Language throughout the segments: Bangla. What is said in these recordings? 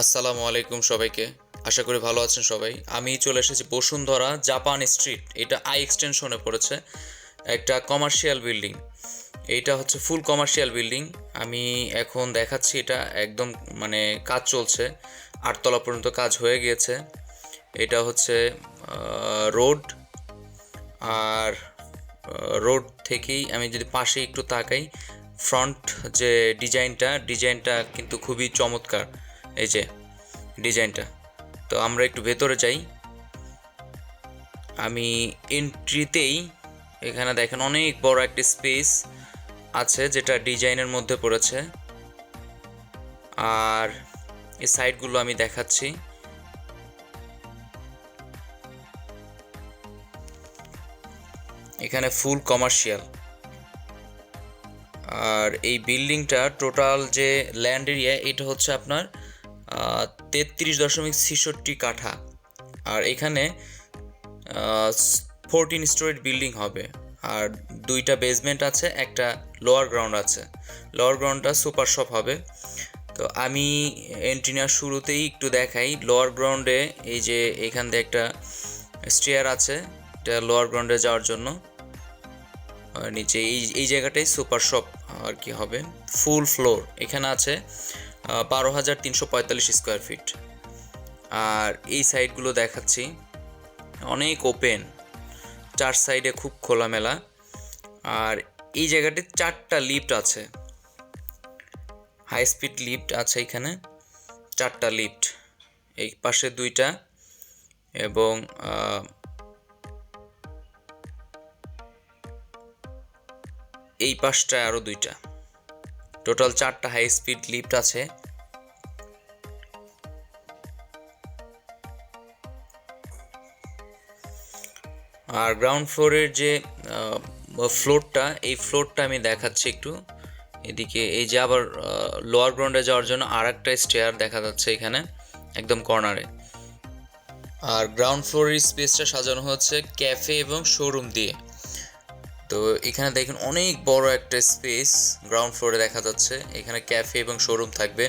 আসসালামু আলাইকুম সবাইকে। আশা করি ভালো আছেন সবাই। আমি চলে এসেছি বসুন্ধরা জাপান স্ট্রিট। এটা আই এক্সটেনশনে পড়েছে। একটা কমার্শিয়াল বিল্ডিং। এইটা হচ্ছে ফুল কমার্শিয়াল বিল্ডিং। আমি এখন দেখাচ্ছি, এটা একদম মানে কাজ চলছে। ৮ তলা পর্যন্ত কাজ হয়ে গিয়েছে। এটা হচ্ছে রোড। আর রোড থেকেই আমি যদি পাশে একটু তাকাই, ফ্রন্ট যে ডিজাইনটা কিন্তু খুবই চমৎকার। এই যে ডিজাইনটা। তো আমরা একটু ভেতরে যাই। আমি এন্ট্রিতেই এখানে দেখেন অনেক বড় একটা স্পেস আছে, যেটা ডিজাইনের মধ্যে পড়েছে। আর এই সাইডগুলো আমি দেখাচ্ছি। এখানে ফুল কমার্শিয়াল। আর এই বিল্ডিংটা টোটাল যে ল্যান্ড এরিয়া, এটা হচ্ছে আপনার 33.66 কাঠা। আর এখানে 14 স্টোরেজ বিল্ডিং হবে। আর দুইটা বেসমেন্ট আছে, একটা লোয়ার গ্রাউন্ড আছে। লোয়ার গ্রাউন্ডটা সুপার শপ হবে। তো আমি এন্ট্রি নেওয়ার শুরুতেই একটু দেখাই লোয়ার গ্রাউন্ডে। এই যে এখান দিয়ে একটা স্টেয়ার আছে, এটা লোয়ার গ্রাউন্ডে যাওয়ার জন্য। আর নিচে এই জায়গাটাই সুপার শপ আর কি হবে। ফুল ফ্লোর এখানে আছে 12,345 স্কোয়ার ফিট। আর এই সাইডগুলো দেখাচ্ছি, অনেক ওপেন, চার সাইডে খুব খোলামেলা। আর এই জায়গাতে 4টা লিফট আছে, হাই স্পিড লিফট আছে এখানে। 4টা লিফট, এই পাশে 2টা এবং এই পাশটায় আরও 2টা। টোটাল 4টা হাই স্পিড লিফট আছে। আর গ্রাউন্ড ফ্লোরের যে ফ্লোরটা, এই ফ্লোরটা আমি দেখাচ্ছি একটু। এদিকে এই যে আবার লোয়ার গ্রাউন্ডে যাওয়ার জন্য আর একটা স্টেয়ার দেখা যাচ্ছে এখানে একদম কর্নারে। আর গ্রাউন্ড ফ্লোরের স্পেসটা সাজানো হচ্ছে ক্যাফে এবং শোরুম দিয়ে। তো এখানে দেখুন অনেক বড় একটা স্পেস গ্রাউন্ড ফ্লোরে দেখা যাচ্ছে। এখানে ক্যাফে এবং শোরুম থাকবে।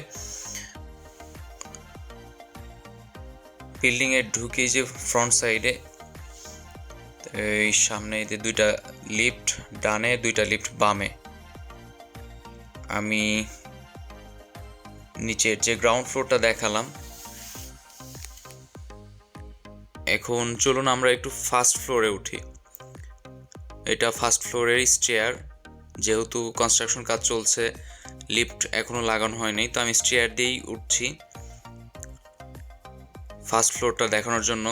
বিল্ডিংয়ে ঢুকে যে ফ্রন্ট সাইডে এই সামনে যে 2টা লিফট ডানে, 2টা লিফট বামে। আমি নিচের যে গ্রাউন্ড ফ্লোরটা দেখালাম, এখন চলুন আমরা একটু ফার্স্ট ফ্লোরে উঠি। এটা ফার্স্ট ফ্লোরের স্টেয়ার। যেহেতু কনস্ট্রাকশন কাজ চলছে, লিফট এখনো লাগানো হয়নি, তো আমি স্টেয়ার দিয়েই উঠছি ফার্স্ট ফ্লোরটা দেখানোর জন্য।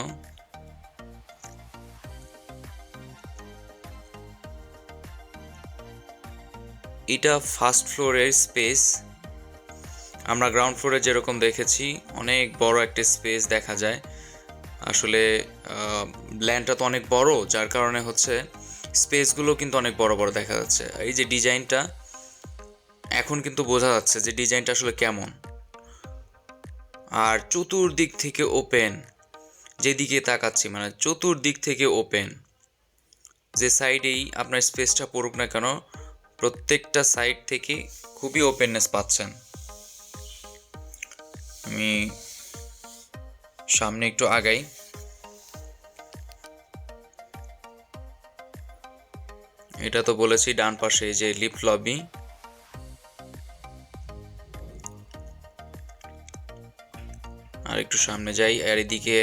এটা ফার্স্ট ফ্লোরের স্পেস। আমরা গ্রাউন্ড ফ্লোরে যেরকম দেখেছি, অনেক বড় একটা স্পেস দেখা যায়। আসলে ল্যান্ডটা তো অনেক বড়, যার কারণে হচ্ছে স্পেসগুলো কিন্তু অনেক বড় বড় দেখা যাচ্ছে। এই যে ডিজাইনটা, এখন কিন্তু বোঝা যাচ্ছে যে ডিজাইনটা আসলে কেমন। আর চতুর্দিক থেকে ওপেন, যেদিকে তাকাচ্ছি মানে চতুর্দিক থেকে ওপেন। যে সাইডেই আপনার স্পেসটা পড়ুক না কেন, প্রত্যেকটা সাইড থেকে খুবই ওপেননেস পাচ্ছেন। আমি সামনে একটু আগাই। এটা তো বলেছি ডান পাশে যে লিফট লবি। আর একটু সামনে যাই, আর এদিকে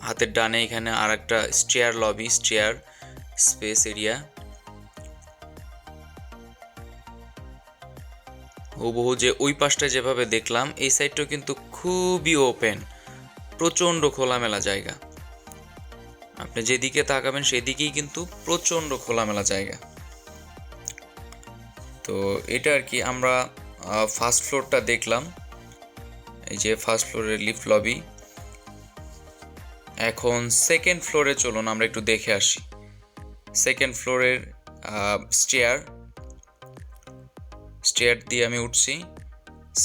হাতের ডানে এখানে আর একটা stair lobby, stair space area. হুবহু যে ওই পাশটা যেভাবে দেখলাম, এই সাইডটাও কিন্তু খুবই ওপেন, প্রচণ্ড খোলামেলা জায়গা। আপনি যেদিকে তাকাবেন সেদিকেই কিন্তু প্রচণ্ড খোলামেলা জায়গা। তো এটা আর কি আমরা ফার্স্ট ফ্লোরটা দেখলাম। এই যে ফার্স্ট ফ্লোরের লিফট লবি। এখন সেকেন্ড ফ্লোরে চলুন আমরা একটু দেখে আসি। সেকেন্ড ফ্লোরের স্টেয়ার দিয়ে আমি উঠছি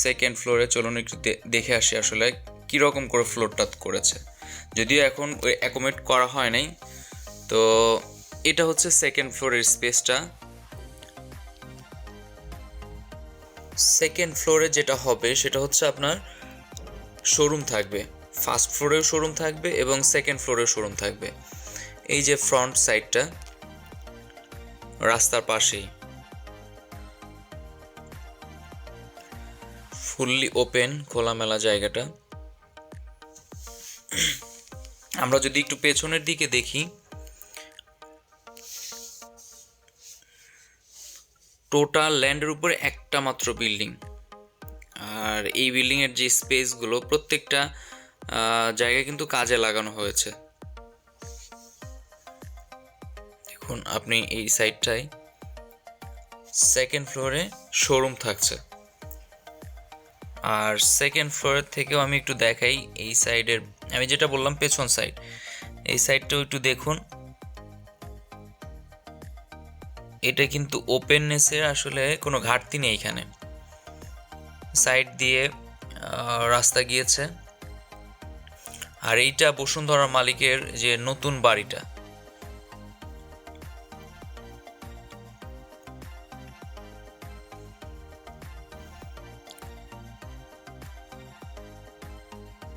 সেকেন্ড ফ্লোরে। চলুন একটু দেখে আসি আসলে কীরকম করে ফ্লোরটা করেছে। যদিও এখন ওই অ্যাকোমোডেট করা হয় নাই। তো এটা হচ্ছে সেকেন্ড ফ্লোরের স্পেসটা। সেকেন্ড ফ্লোরে যেটা হবে সেটা হচ্ছে আপনার শোরুম থাকবে, ফার্স্ট ফ্লোরেও শোরুম থাকবে এবং সেকেন্ড ফ্লোরেও শোরুম থাকবে। এই যে ফ্রন্ট সাইডটা রাস্তার পাশেই, ফুললি ওপেন খোলামেলা জায়গাটা। আমরা যদি একটু পেছনের দিকে দেখি, টোটাল ল্যান্ডের উপরে একটা মাত্র বিল্ডিং, আর এই বিল্ডিংয়ের যে স্পেসগুলো প্রত্যেকটা জায়গায় কিন্তু কাজে লাগানো হয়েছে। দেখুন আপনি এই সাইডটায় সেকেন্ড ফ্লোরে শোরুম থাকছে, আর সেকেন্ড ফ্লোরের থেকেও আমি একটু দেখাই এই সাইডের, আমি যেটা বললাম পেছন সাইড, এই সাইডটাও একটু দেখুন। এটা কিন্তু ওপেননেসের আসলে কোনো ঘাটতি নেই এখানে। সাইড দিয়ে রাস্তা গিয়েছে, আর এইটা বসুন্ধরা মালিকের যে নতুন বাড়িটা।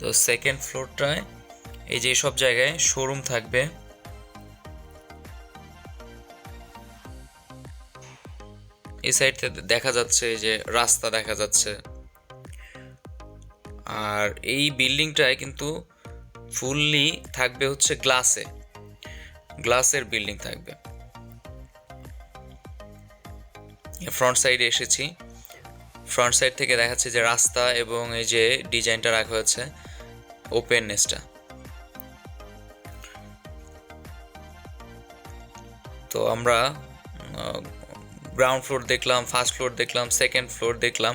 তো সেকেন্ড ফ্লোরটায় এই যে সব জায়গায় শোরুম থাকবে। এই সাইড থেকে দেখা যাচ্ছে যে রাস্তা দেখা যাচ্ছে, আর এই বিল্ডিংটায় কিন্তু ফুললি থাকবে হচ্ছে গ্লাসের বিল্ডিং থাকবে। ফ্রন্ট সাইডে এসেছি, ফ্রন্ট সাইড থেকে দেখাচ্ছে যে রাস্তা এবং এই যে ডিজাইনটা রাখা হয়েছে ওপেননেসটা। তো আমরা গ্রাউন্ড ফ্লোর দেখলাম, ফার্স্ট ফ্লোর দেখলাম, সেকেন্ড ফ্লোর দেখলাম,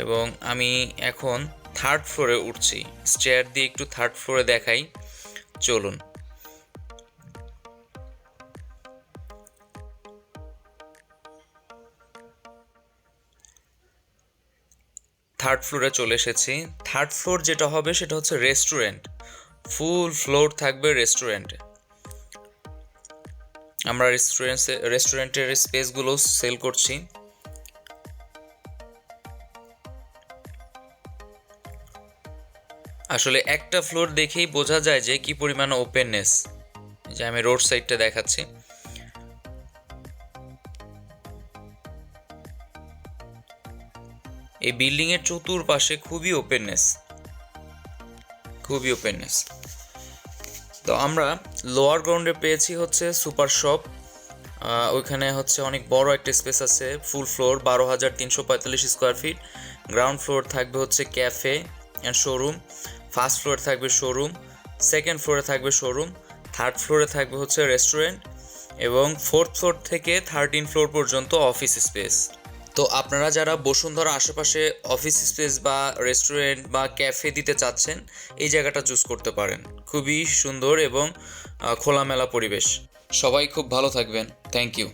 এবং আমি এখন থার্ড ফ্লোরে উঠছি। স্টেয়ার দিয়ে একটু থার্ড ফ্লোরে দেখাই, চলুন। থার্ড ফ্লোরে চলে এসেছি। থার্ড ফ্লোর যেটা হবে সেটা হচ্ছে রেস্টুরেন্ট, ফুল ফ্লোর থাকবে রেস্টুরেন্টে। আমরা রেস্টুরেন্টের স্পেসগুলো সেল করছি। আসলে একটা ফ্লোর দেখেই বোঝা যায় যে কি পরিমাণ ওপেননেস। যে আমি রোড সাইডটা দেখাচ্ছি, এই বিল্ডিং এর চতুর্পাশে খুবই ওপেননেস। তো আমরা লোয়ার গ্রাউন্ডে পেয়েছি হচ্ছে সুপার শপ, ওইখানে হচ্ছে অনেক বড় একটা স্পেস আছে, full floor 12,345 square feet. Ground floor থাকবে হচ্ছে ক্যাফে অ্যান্ড শোরুম, ফার্স্ট ফ্লোরে থাকবে শোরুম, সেকেন্ড ফ্লোরে থাকবে শোরুম, থার্ড ফ্লোরে থাকবে হচ্ছে রেস্টুরেন্ট, এবং ফোর্থ ফ্লোর থেকে 13 ফ্লোর পর্যন্ত অফিস স্পেস। তো আপনারা যারা বসুন্ধরা আশেপাশে অফিস স্পেস বা রেস্টুরেন্ট বা ক্যাফে দিতে চাচ্ছেন, এই জায়গাটা চুজ করতে পারেন। খুবই সুন্দর এবং খোলামেলা পরিবেশ। সবাই খুব ভালো থাকবেন। Thank you.